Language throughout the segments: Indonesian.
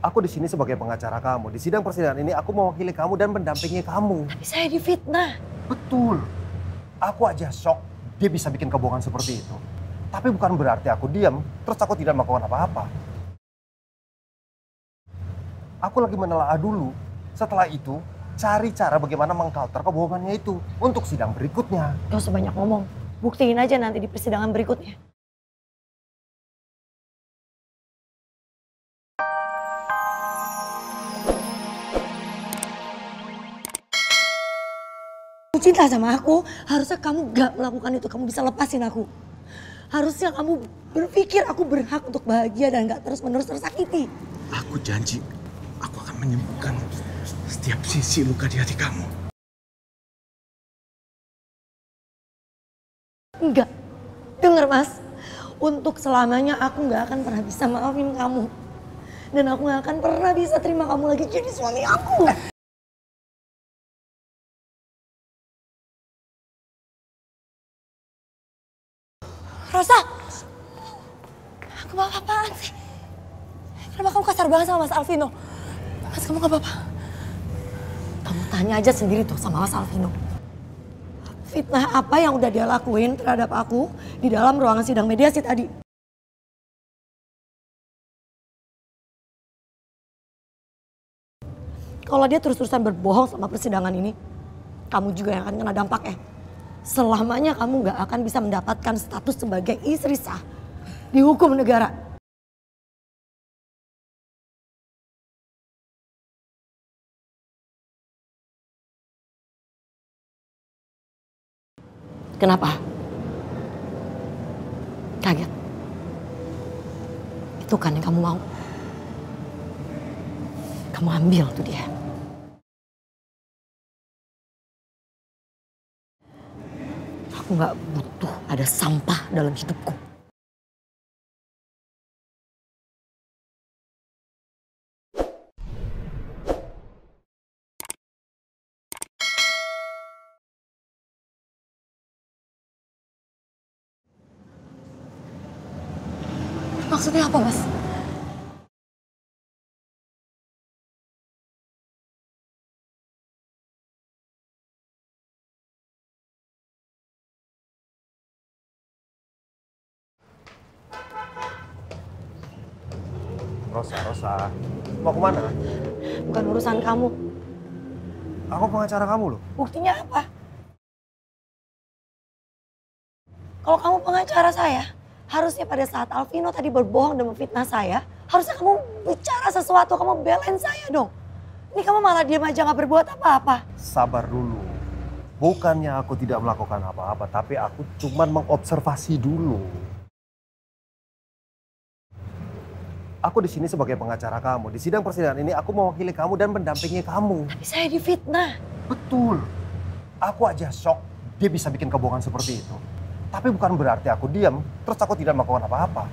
Aku di sini sebagai pengacara kamu. Di sidang persidangan ini aku mewakili kamu dan mendampingi kamu. Tapi saya difitnah. Betul. Aku aja shock dia bisa bikin kebohongan seperti itu. Tapi bukan berarti aku diam, terus aku tidak melakukan apa-apa. Aku lagi menelaah dulu. Setelah itu, cari cara bagaimana mengcounter kebohongannya itu untuk sidang berikutnya. Gak usah banyak ngomong. Buktiin aja nanti di persidangan berikutnya. Kamu cinta sama aku, harusnya kamu gak melakukan itu. Kamu bisa lepasin aku. Harusnya kamu berpikir aku berhak untuk bahagia dan gak terus-menerus tersakiti. Aku janji, aku akan menyembuhkan setiap sisi luka di hati kamu. Enggak. Dengar Mas, untuk selamanya aku gak akan pernah bisa maafin kamu. Dan aku gak akan pernah bisa terima kamu lagi jadi suami aku. Rosa, kamu apa-apaan sih? Kenapa kamu kasar banget sama Mas Alvino? Mas, kamu gak apa-apa? Kamu tanya aja sendiri tuh sama Mas Alvino. Fitnah apa yang udah dia lakuin terhadap aku di dalam ruangan sidang mediasi tadi? Kalau dia terus-terusan berbohong sama persidangan ini, kamu juga yang akan kena dampaknya. Selamanya kamu gak akan bisa mendapatkan status sebagai istri sah di hukum negara. Kenapa? Kaget? Itu kan yang kamu mau. Kamu ambil tuh dia. Aku gak butuh ada sampah dalam hidupku. Maksudnya apa, Mas? Rosa, mau kemana? Bukan urusan kamu. Aku pengacara kamu loh. Buktinya apa? Kalau kamu pengacara saya, harusnya pada saat Alvino tadi berbohong dan memfitnah saya, harusnya kamu bicara sesuatu, kamu belain saya dong. Ini kamu malah diam aja gak berbuat apa-apa. Sabar dulu. Bukannya aku tidak melakukan apa-apa, tapi aku cuma mengobservasi dulu. Aku di sini sebagai pengacara kamu. Di sidang persidangan ini aku mewakili kamu dan mendampingi kamu. Tapi saya difitnah. Betul. Aku aja shock dia bisa bikin kebohongan seperti itu. Tapi bukan berarti aku diam, terus aku tidak melakukan apa-apa.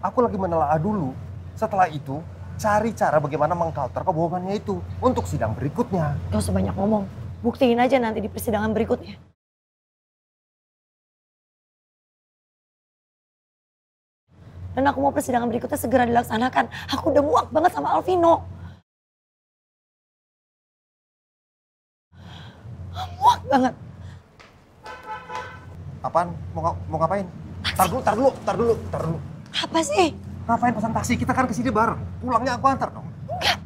Aku lagi menelaah dulu. Setelah itu, cari cara bagaimana mengcounter kebohongannya itu untuk sidang berikutnya. Gak usah banyak ngomong. Buktiin aja nanti di persidangan berikutnya. Dan aku mau persidangan berikutnya segera dilaksanakan. Aku udah muak banget sama Alvino. Muak banget. Apaan? Mau ngapain? Tar dulu. Apa sih? Ngapain pesan taksi? Kita kan kesini bareng. Pulangnya aku antar dong. Enggak.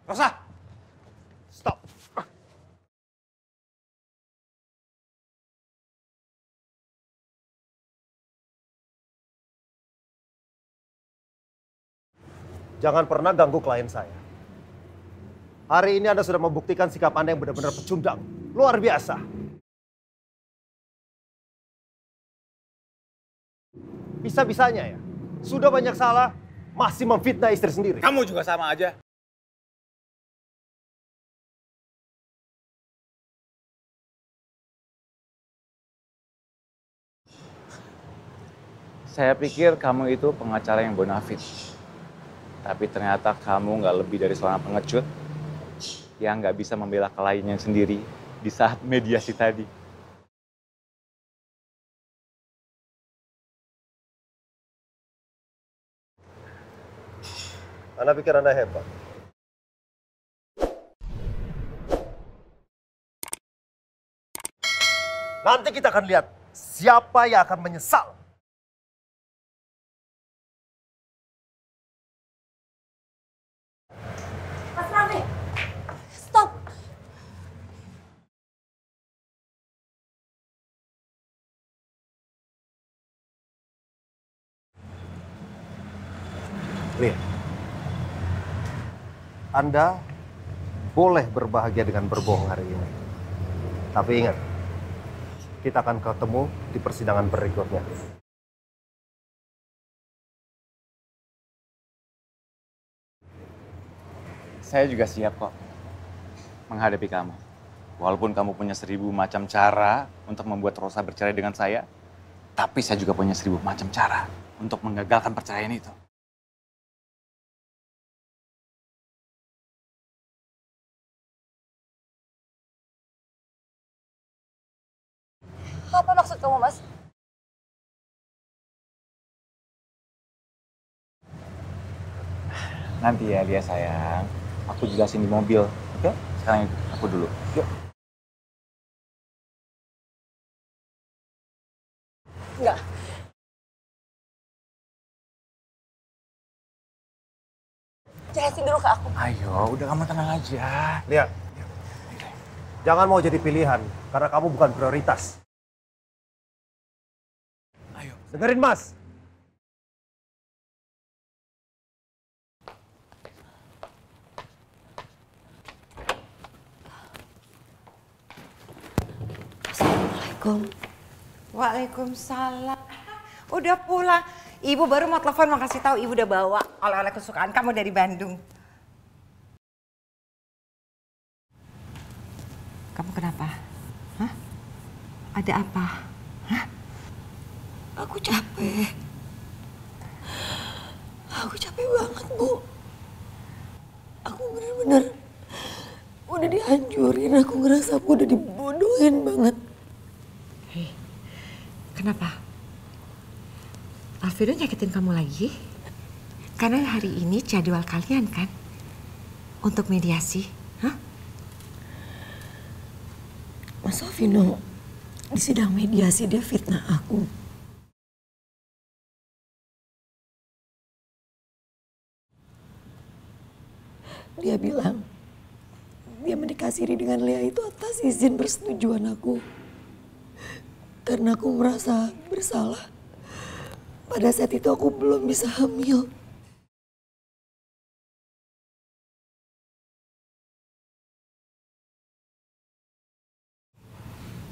Rosa! Stop. Jangan pernah ganggu klien saya. Hari ini Anda sudah membuktikan sikap Anda yang benar-benar pecundang. Luar biasa. Bisa-bisanya ya. Sudah banyak salah, masih memfitnah istri sendiri. Kamu juga sama aja. Saya pikir kamu itu pengacara yang bonafit. Tapi ternyata kamu nggak lebih dari seorang pengecut yang nggak bisa membela kliennya sendiri di saat mediasi tadi. Anda pikir Anda hebat? Nanti kita akan lihat siapa yang akan menyesal. Mas Raffi, stop. Lihat, Anda boleh berbahagia dengan berbohong hari ini. Tapi ingat, kita akan ketemu di persidangan berikutnya. Saya juga siap kok menghadapi kamu. Walaupun kamu punya 1000 macam cara untuk membuat Rosa bercerai dengan saya, tapi saya juga punya 1000 macam cara untuk menggagalkan perceraian itu. Apa maksud kamu, Mas? Nanti ya dia sayang, aku jelasin di mobil, oke? Sekarang aku dulu, yuk. Enggak. Jelasin dulu ke aku. Ayo, udah kamu tenang aja. Lihat, jangan mau jadi pilihan karena kamu bukan prioritas. Ayo. Dengerin Mas. Assalamualaikum. Waalaikumsalam. Udah pulang. Ibu baru mau telepon mau kasih tahu ibu udah bawa oleh-oleh kesukaan kamu dari Bandung. Kamu kenapa? Hah? Ada apa? Hah? Aku capek. Aku capek banget, Bu. Aku bener-bener udah dihancurin. Aku ngerasa aku udah dibodohin banget. Hei, kenapa? Alvino nyakitin kamu lagi? Karena hari ini jadwal kalian kan? Untuk mediasi, hah? Mas Alvino, di sidang mediasi dia fitnah aku. Dia bilang, dia menikah siri dengan Lea itu atas izin persetujuan aku. Karena aku merasa bersalah. Pada saat itu aku belum bisa hamil.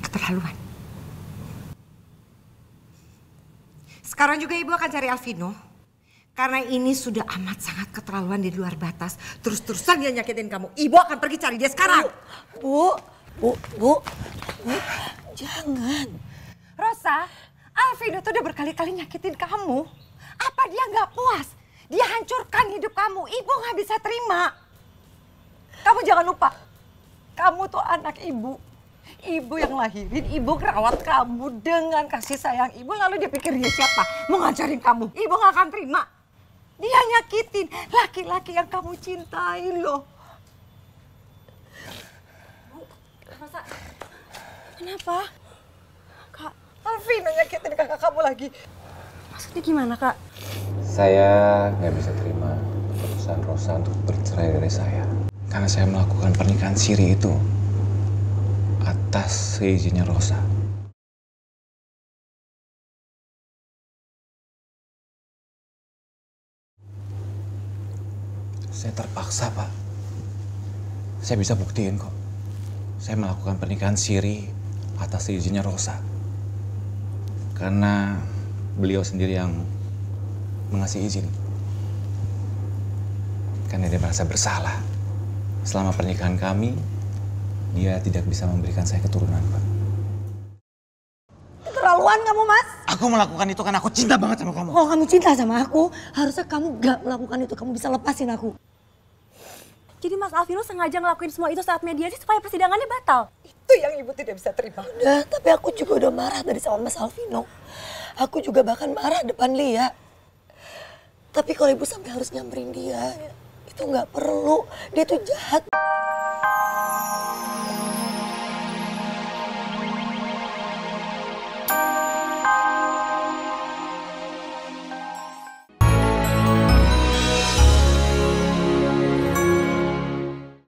Keterlaluan. Sekarang juga ibu akan cari Alvino. Karena ini sudah amat sangat keterlaluan di luar batas. Terus-terusan dia nyakitin kamu. Ibu akan pergi cari dia sekarang. Bu, jangan. Rosa, Alvino tuh udah berkali-kali nyakitin kamu. Apa dia nggak puas? Dia hancurkan hidup kamu. Ibu nggak bisa terima. Kamu jangan lupa, kamu tuh anak ibu. Ibu yang lahirin, ibu ngerawat kamu dengan kasih sayang ibu. Lalu dia pikir dia siapa? Mau ngancarin kamu. Ibu nggak akan terima. Dia nyakitin laki-laki yang kamu cintai loh. Rosa, kenapa? Kak, Alvino nyakitin kakak kamu lagi. maksudnya gimana, Kak? Saya nggak bisa terima keputusan Rosa untuk bercerai dari saya. Karena saya melakukan pernikahan siri itu atas seizinnya Rosa. Saya terpaksa, Pak. Saya bisa buktiin kok. Saya melakukan pernikahan siri atas seizinnya Rosa. Karena beliau sendiri yang mengasih izin. Karena dia merasa bersalah. Selama pernikahan kami, dia tidak bisa memberikan saya keturunan, Pak. Keterlaluan kamu, Mas. Aku melakukan itu karena aku cinta banget sama kamu. Kalau kamu cinta sama aku, harusnya kamu gak melakukan itu. Kamu bisa lepasin aku. Jadi Mas Alvino sengaja ngelakuin semua itu saat mediasi supaya persidangannya batal? Itu yang ibu tidak bisa terima. Udah, tapi aku juga udah marah dari sama Mas Alvino. Aku juga bahkan marah depan Lia. Tapi kalau ibu sampai harus nyamperin dia, ya. Itu nggak perlu. Dia tuh jahat.